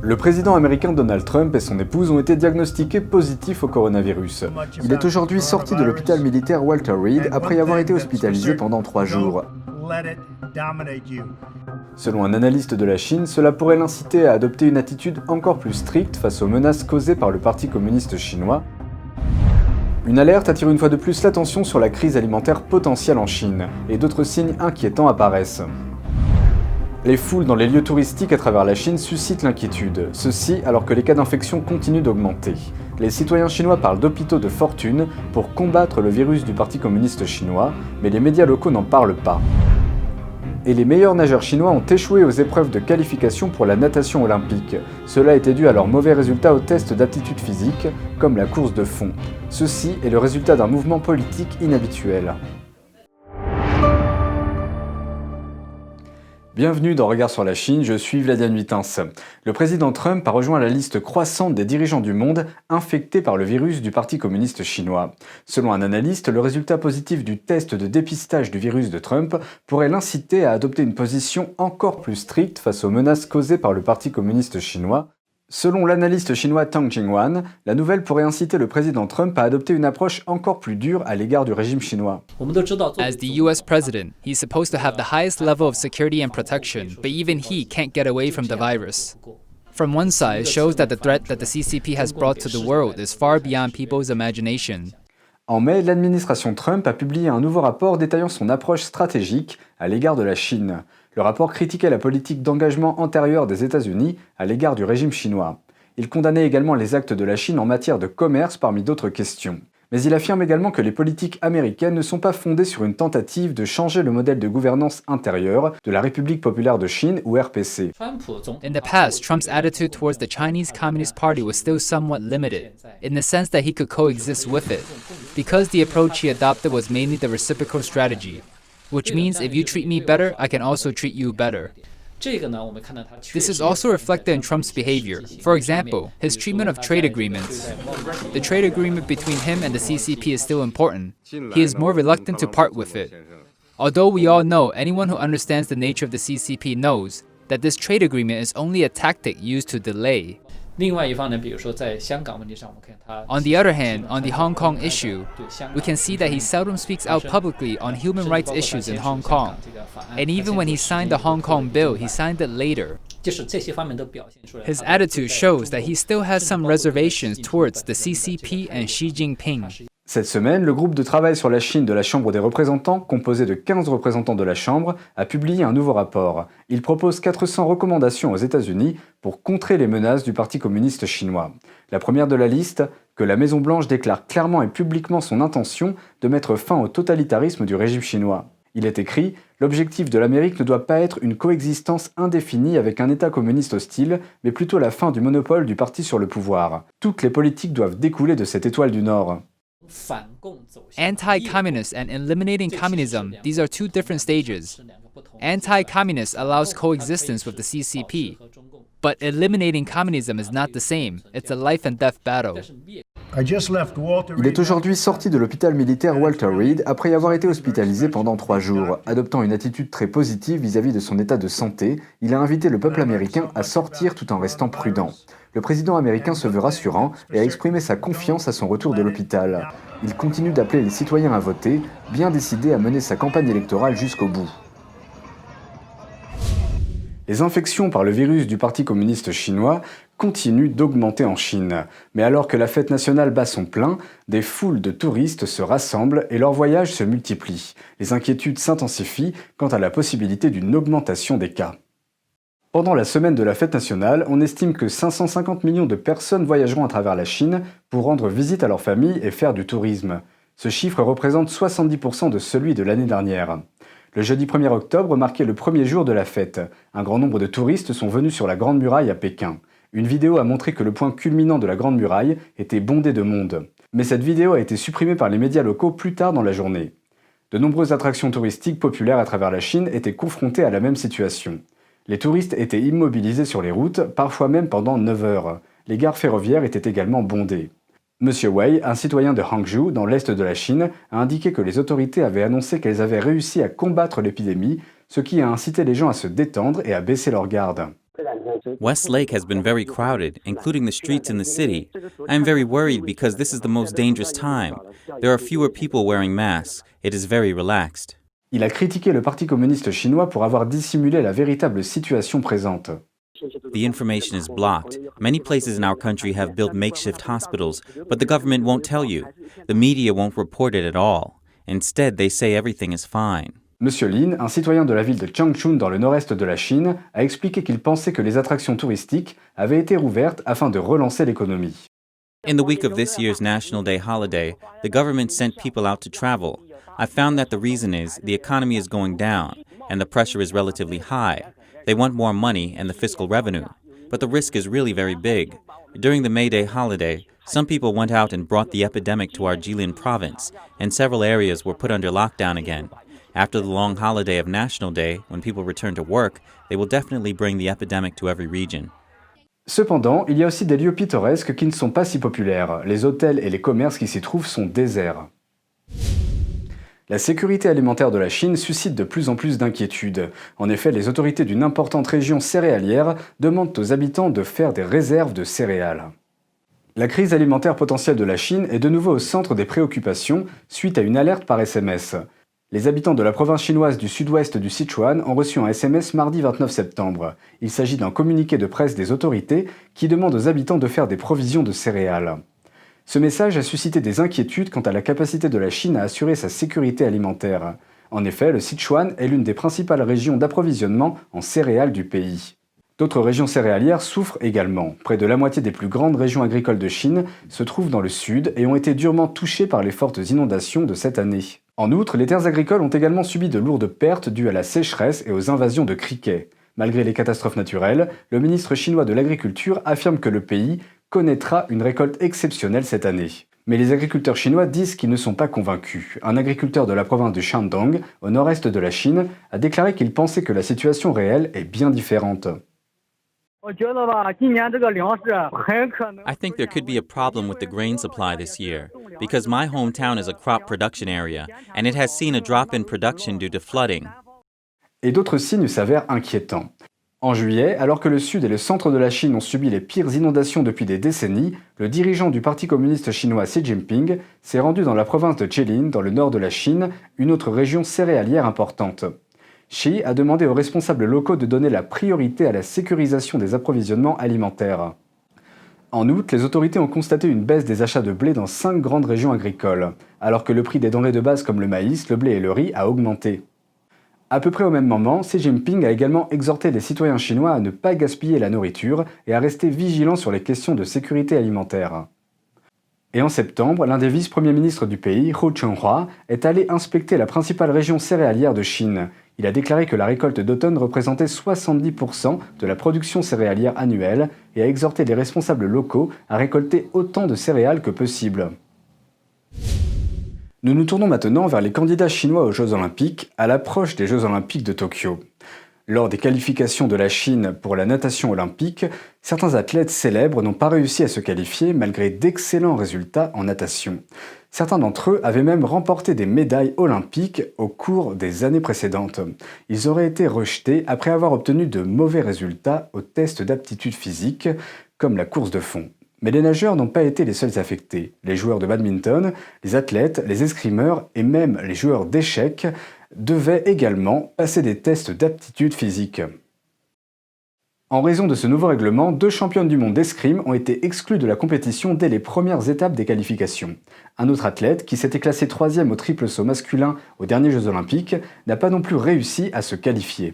Le président américain Donald Trump et son épouse ont été diagnostiqués positifs au coronavirus. Il est aujourd'hui sorti de l'hôpital militaire Walter Reed après y avoir été hospitalisé pendant 3 jours. Selon un analyste de la Chine, cela pourrait l'inciter à adopter une attitude encore plus stricte face aux menaces causées par le Parti communiste chinois. Une alerte attire une fois de plus l'attention sur la crise alimentaire potentielle en Chine, et d'autres signes inquiétants apparaissent. Les foules dans les lieux touristiques à travers la Chine suscitent l'inquiétude, ceci alors que les cas d'infection continuent d'augmenter. Les citoyens chinois parlent d'hôpitaux de fortune pour combattre le virus du Parti communiste chinois, mais les médias locaux n'en parlent pas. Et les meilleurs nageurs chinois ont échoué aux épreuves de qualification pour la natation olympique. Cela était dû à leurs mauvais résultats aux tests d'aptitude physique, comme la course de fond. Ceci est le résultat d'un mouvement politique inhabituel. Bienvenue dans Regard sur la Chine, je suis Vladian Huitens. Le président Trump a rejoint la liste croissante des dirigeants du monde infectés par le virus du Parti communiste chinois. Selon un analyste, le résultat positif du test de dépistage du virus de Trump pourrait l'inciter à adopter une position encore plus stricte face aux menaces causées par le Parti communiste chinois. Selon l'analyste chinois Tang Jingwan, la nouvelle pourrait inciter le président Trump à adopter une approche encore plus dure à l'égard du régime chinois. As the US president, he's supposed to have the highest level of security and protection, but even he can't get away from the virus. From one side, it shows that the threat that the CCP has brought to the world is far beyond people's imagination. En mai, l'administration Trump a publié un nouveau rapport détaillant son approche stratégique à l'égard de la Chine. Le rapport critiquait la politique d'engagement antérieure des États-Unis à l'égard du régime chinois. Il condamnait également les actes de la Chine en matière de commerce parmi d'autres questions. Mais il affirme également que les politiques américaines ne sont pas fondées sur une tentative de changer le modèle de gouvernance intérieure de la République populaire de Chine ou RPC. In the past, Trump's attitude towards the Chinese Communist Party was still somewhat limited, in the sense that he could coexist with it, because the approach he adopted was mainly the reciprocal strategy, which means if you treat me better, I can also treat you better. This is also reflected in Trump's behavior. For example, his treatment of trade agreements. The trade agreement between him and the CCP is still important. He is more reluctant to part with it. Although we all know, anyone who understands the nature of the CCP knows that this trade agreement is only a tactic used to delay. On the other hand, on the Hong Kong issue, we can see that he seldom speaks out publicly on human rights issues in Hong Kong. And even when he signed the Hong Kong bill, he signed it later. His attitude shows that he still has some reservations towards the CCP and Xi Jinping. Cette semaine, le groupe de travail sur la Chine de la Chambre des représentants, composé de 15 représentants de la Chambre, a publié un nouveau rapport. Il propose 400 recommandations aux États-Unis pour contrer les menaces du Parti communiste chinois. La première de la liste, que la Maison-Blanche déclare clairement et publiquement son intention de mettre fin au totalitarisme du régime chinois. Il est écrit « L'objectif de l'Amérique ne doit pas être une coexistence indéfinie avec un État communiste hostile, mais plutôt la fin du monopole du parti sur le pouvoir. Toutes les politiques doivent découler de cette étoile du Nord. » Anti-communist and eliminating communism, these are two different stages. Anti-communist allows coexistence with the CCP, but eliminating communism is not the same. It's a life and death battle. Il est aujourd'hui sorti de l'hôpital militaire Walter Reed après y avoir été hospitalisé pendant 3 jours. Adoptant une attitude très positive vis-à-vis de son état de santé, il a invité le peuple américain à sortir tout en restant prudent. Le président américain se veut rassurant et a exprimé sa confiance à son retour de l'hôpital. Il continue d'appeler les citoyens à voter, bien décidé à mener sa campagne électorale jusqu'au bout. Les infections par le virus du Parti communiste chinois continuent d'augmenter en Chine. Mais alors que la fête nationale bat son plein, des foules de touristes se rassemblent et leurs voyages se multiplient. Les inquiétudes s'intensifient quant à la possibilité d'une augmentation des cas. Pendant la semaine de la fête nationale, on estime que 550 millions de personnes voyageront à travers la Chine pour rendre visite à leur famille et faire du tourisme. Ce chiffre représente 70% de celui de l'année dernière. Le jeudi 1er octobre marquait le premier jour de la fête. Un grand nombre de touristes sont venus sur la Grande Muraille à Pékin. Une vidéo a montré que le point culminant de la Grande Muraille était bondé de monde. Mais cette vidéo a été supprimée par les médias locaux plus tard dans la journée. De nombreuses attractions touristiques populaires à travers la Chine étaient confrontées à la même situation. Les touristes étaient immobilisés sur les routes, parfois même pendant 9 heures. Les gares ferroviaires étaient également bondées. Monsieur Wei, un citoyen de Hangzhou, dans l'est de la Chine, a indiqué que les autorités avaient annoncé qu'elles avaient réussi à combattre l'épidémie, ce qui a incité les gens à se détendre et à baisser leur garde. West Lake has been very crowded, including the streets in the city. I am very worried because this is the most dangerous time. There are fewer people wearing masks. It is very relaxed. Il a critiqué le Parti communiste chinois pour avoir dissimulé la véritable situation présente. The information is blocked. Many places in our country have built makeshift hospitals, but the government won't tell you. The media won't report it at all. Instead, they say everything is fine. Monsieur Lin, un citoyen de la ville de Changchun dans le nord-est de la Chine, a expliqué qu'il pensait que les attractions touristiques avaient été rouvertes afin de relancer l'économie. In the week of this year's National Day holiday, the government sent people out to travel. I found that the reason is the economy is going down, and the pressure is relatively high. They want more money and the fiscal revenue. But the risk is really very big. During the May Day holiday, some people went out and brought the epidemic to our Jilin province, and several areas were put under lockdown again. After the long holiday of National Day, when people return to work, they will definitely bring the epidemic to every region. Cependant, il y a aussi des lieux pittoresques qui ne sont pas si populaires. Les hôtels et les commerces qui s'y trouvent sont déserts. La sécurité alimentaire de la Chine suscite de plus en plus d'inquiétudes. En effet, les autorités d'une importante région céréalière demandent aux habitants de faire des réserves de céréales. La crise alimentaire potentielle de la Chine est de nouveau au centre des préoccupations suite à une alerte par SMS. Les habitants de la province chinoise du sud-ouest du Sichuan ont reçu un SMS mardi 29 septembre. Il s'agit d'un communiqué de presse des autorités qui demande aux habitants de faire des provisions de céréales. Ce message a suscité des inquiétudes quant à la capacité de la Chine à assurer sa sécurité alimentaire. En effet, le Sichuan est l'une des principales régions d'approvisionnement en céréales du pays. D'autres régions céréalières souffrent également. Près de la moitié des plus grandes régions agricoles de Chine se trouvent dans le sud et ont été durement touchées par les fortes inondations de cette année. En outre, les terres agricoles ont également subi de lourdes pertes dues à la sécheresse et aux invasions de criquets. Malgré les catastrophes naturelles, le ministre chinois de l'Agriculture affirme que le pays connaîtra une récolte exceptionnelle cette année. Mais les agriculteurs chinois disent qu'ils ne sont pas convaincus. Un agriculteur de la province du Shandong, au nord-est de la Chine, a déclaré qu'il pensait que la situation réelle est bien différente. I think there could be a problem with the grain supply this year, because my hometown is a crop production area, and it has seen a drop in production due to flooding. Et d'autres signes s'avèrent inquiétants. En juillet, alors que le sud et le centre de la Chine ont subi les pires inondations depuis des décennies, le dirigeant du Parti communiste chinois Xi Jinping s'est rendu dans la province de Jilin, dans le nord de la Chine, une autre région céréalière importante. Xi a demandé aux responsables locaux de donner la priorité à la sécurisation des approvisionnements alimentaires. En août, les autorités ont constaté une baisse des achats de blé dans 5 grandes régions agricoles, alors que le prix des denrées de base comme le maïs, le blé et le riz a augmenté. À peu près au même moment, Xi Jinping a également exhorté les citoyens chinois à ne pas gaspiller la nourriture et à rester vigilants sur les questions de sécurité alimentaire. Et en septembre, l'un des vice-premiers ministres du pays, Hu Chunhua, est allé inspecter la principale région céréalière de Chine. Il a déclaré que la récolte d'automne représentait 70% de la production céréalière annuelle et a exhorté les responsables locaux à récolter autant de céréales que possible. Nous nous tournons maintenant vers les candidats chinois aux Jeux Olympiques à l'approche des Jeux Olympiques de Tokyo. Lors des qualifications de la Chine pour la natation olympique, certains athlètes célèbres n'ont pas réussi à se qualifier malgré d'excellents résultats en natation. Certains d'entre eux avaient même remporté des médailles olympiques au cours des années précédentes. Ils auraient été rejetés après avoir obtenu de mauvais résultats aux tests d'aptitude physique, comme la course de fond. Mais les nageurs n'ont pas été les seuls affectés. Les joueurs de badminton, les athlètes, les escrimeurs et même les joueurs d'échecs devaient également passer des tests d'aptitude physique. En raison de ce nouveau règlement, 2 championnes du monde d'escrime ont été exclues de la compétition dès les premières étapes des qualifications. Un autre athlète, qui s'était classé 3e au triple saut masculin aux derniers Jeux Olympiques, n'a pas non plus réussi à se qualifier.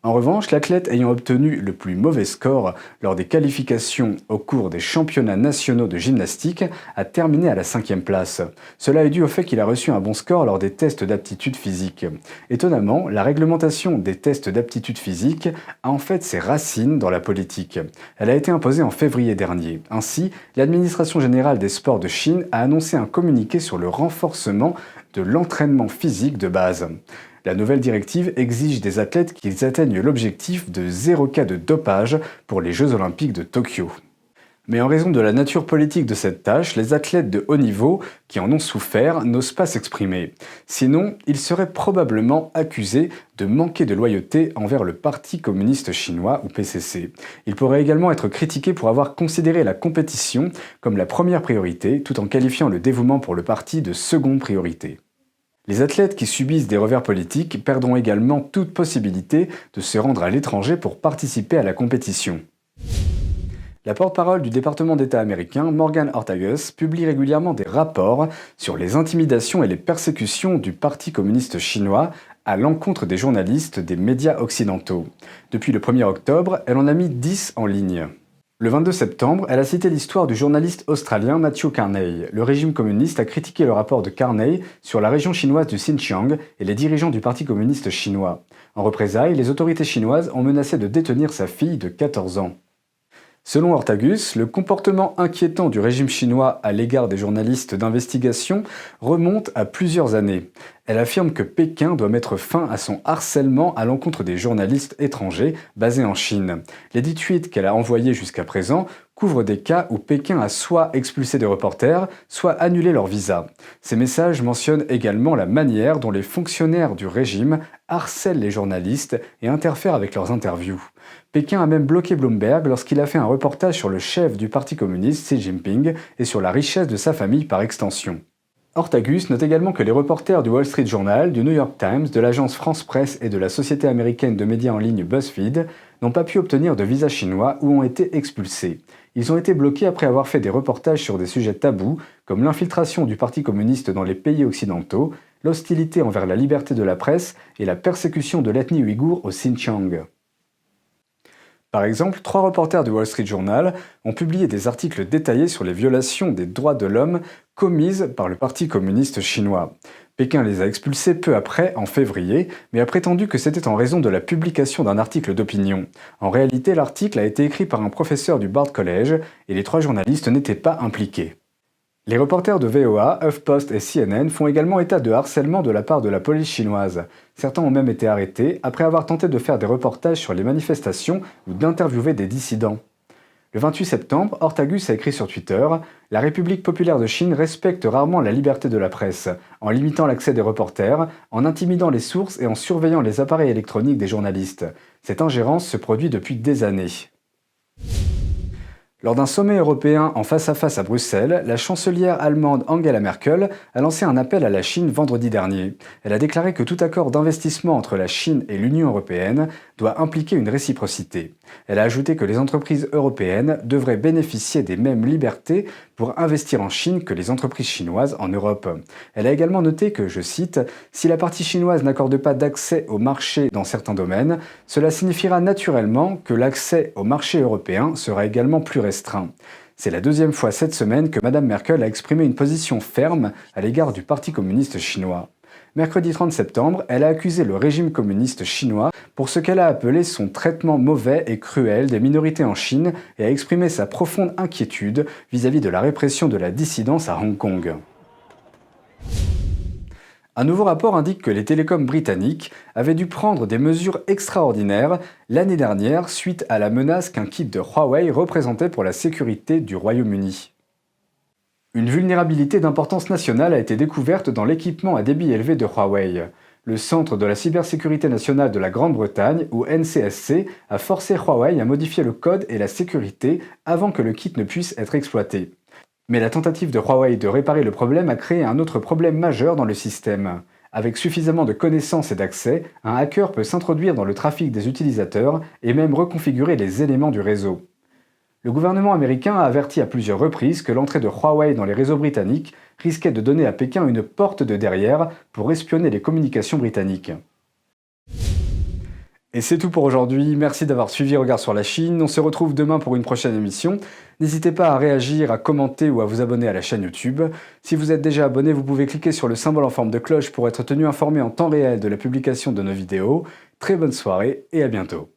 En revanche, l'athlète ayant obtenu le plus mauvais score lors des qualifications au cours des championnats nationaux de gymnastique a terminé à la 5e place. Cela est dû au fait qu'il a reçu un bon score lors des tests d'aptitude physique. Étonnamment, la réglementation des tests d'aptitude physique a en fait ses racines dans la politique. Elle a été imposée en février dernier. Ainsi, l'Administration générale des sports de Chine a annoncé un communiqué sur le renforcement de l'entraînement physique de base. La nouvelle directive exige des athlètes qu'ils atteignent l'objectif de 0 cas de dopage pour les Jeux Olympiques de Tokyo. Mais en raison de la nature politique de cette tâche, les athlètes de haut niveau qui en ont souffert n'osent pas s'exprimer. Sinon, ils seraient probablement accusés de manquer de loyauté envers le Parti communiste chinois ou PCC. Ils pourraient également être critiqués pour avoir considéré la compétition comme la première priorité, tout en qualifiant le dévouement pour le parti de seconde priorité. Les athlètes qui subissent des revers politiques perdront également toute possibilité de se rendre à l'étranger pour participer à la compétition. La porte-parole du département d'État américain, Morgan Ortagus, publie régulièrement des rapports sur les intimidations et les persécutions du Parti communiste chinois à l'encontre des journalistes des médias occidentaux. Depuis le 1er octobre, elle en a mis 10 en ligne. Le 22 septembre, elle a cité l'histoire du journaliste australien Matthew Carney. Le régime communiste a critiqué le rapport de Carney sur la région chinoise du Xinjiang et les dirigeants du Parti communiste chinois. En représailles, les autorités chinoises ont menacé de détenir sa fille de 14 ans. Selon Ortagus, le comportement inquiétant du régime chinois à l'égard des journalistes d'investigation remonte à plusieurs années. Elle affirme que Pékin doit mettre fin à son harcèlement à l'encontre des journalistes étrangers basés en Chine. Les 10 tweets qu'elle a envoyés jusqu'à présent couvrent des cas où Pékin a soit expulsé des reporters, soit annulé leur visa. Ces messages mentionnent également la manière dont les fonctionnaires du régime harcèlent les journalistes et interfèrent avec leurs interviews. Pékin a même bloqué Bloomberg lorsqu'il a fait un reportage sur le chef du Parti communiste Xi Jinping et sur la richesse de sa famille par extension. Ortagus note également que les reporters du Wall Street Journal, du New York Times, de l'agence France Presse et de la société américaine de médias en ligne BuzzFeed n'ont pas pu obtenir de visa chinois ou ont été expulsés. Ils ont été bloqués après avoir fait des reportages sur des sujets tabous comme l'infiltration du Parti communiste dans les pays occidentaux, l'hostilité envers la liberté de la presse et la persécution de l'ethnie ouïghour au Xinjiang. Par exemple, 3 reporters du Wall Street Journal ont publié des articles détaillés sur les violations des droits de l'homme commises par le Parti communiste chinois. Pékin les a expulsés peu après, en février, mais a prétendu que c'était en raison de la publication d'un article d'opinion. En réalité, l'article a été écrit par un professeur du Bard College et les 3 journalistes n'étaient pas impliqués. Les reporters de VOA, HuffPost et CNN font également état de harcèlement de la part de la police chinoise. Certains ont même été arrêtés après avoir tenté de faire des reportages sur les manifestations ou d'interviewer des dissidents. Le 28 septembre, Ortagus a écrit sur Twitter « La République populaire de Chine respecte rarement la liberté de la presse, en limitant l'accès des reporters, en intimidant les sources et en surveillant les appareils électroniques des journalistes. Cette ingérence se produit depuis des années. » Lors d'un sommet européen en face-à-face à Bruxelles, la chancelière allemande Angela Merkel a lancé un appel à la Chine vendredi dernier. Elle a déclaré que tout accord d'investissement entre la Chine et l'Union européenne doit impliquer une réciprocité. Elle a ajouté que les entreprises européennes devraient bénéficier des mêmes libertés pour investir en Chine que les entreprises chinoises en Europe. Elle a également noté que, je cite, « Si la partie chinoise n'accorde pas d'accès au marché dans certains domaines, cela signifiera naturellement que l'accès au marché européen sera également plus restreint. » C'est la 2e fois cette semaine que Mme Merkel a exprimé une position ferme à l'égard du Parti communiste chinois. Mercredi 30 septembre, elle a accusé le régime communiste chinois pour ce qu'elle a appelé son traitement mauvais et cruel des minorités en Chine et a exprimé sa profonde inquiétude vis-à-vis de la répression de la dissidence à Hong Kong. Un nouveau rapport indique que les télécoms britanniques avaient dû prendre des mesures extraordinaires l'année dernière suite à la menace qu'un kit de Huawei représentait pour la sécurité du Royaume-Uni. Une vulnérabilité d'importance nationale a été découverte dans l'équipement à débit élevé de Huawei. Le Centre de la cybersécurité nationale de la Grande-Bretagne, ou NCSC, a forcé Huawei à modifier le code et la sécurité avant que le kit ne puisse être exploité. Mais la tentative de Huawei de réparer le problème a créé un autre problème majeur dans le système. Avec suffisamment de connaissances et d'accès, un hacker peut s'introduire dans le trafic des utilisateurs et même reconfigurer les éléments du réseau. Le gouvernement américain a averti à plusieurs reprises que l'entrée de Huawei dans les réseaux britanniques risquait de donner à Pékin une porte de derrière pour espionner les communications britanniques. Et c'est tout pour aujourd'hui, merci d'avoir suivi Regard sur la Chine, on se retrouve demain pour une prochaine émission. N'hésitez pas à réagir, à commenter ou à vous abonner à la chaîne YouTube. Si vous êtes déjà abonné, vous pouvez cliquer sur le symbole en forme de cloche pour être tenu informé en temps réel de la publication de nos vidéos. Très bonne soirée et à bientôt.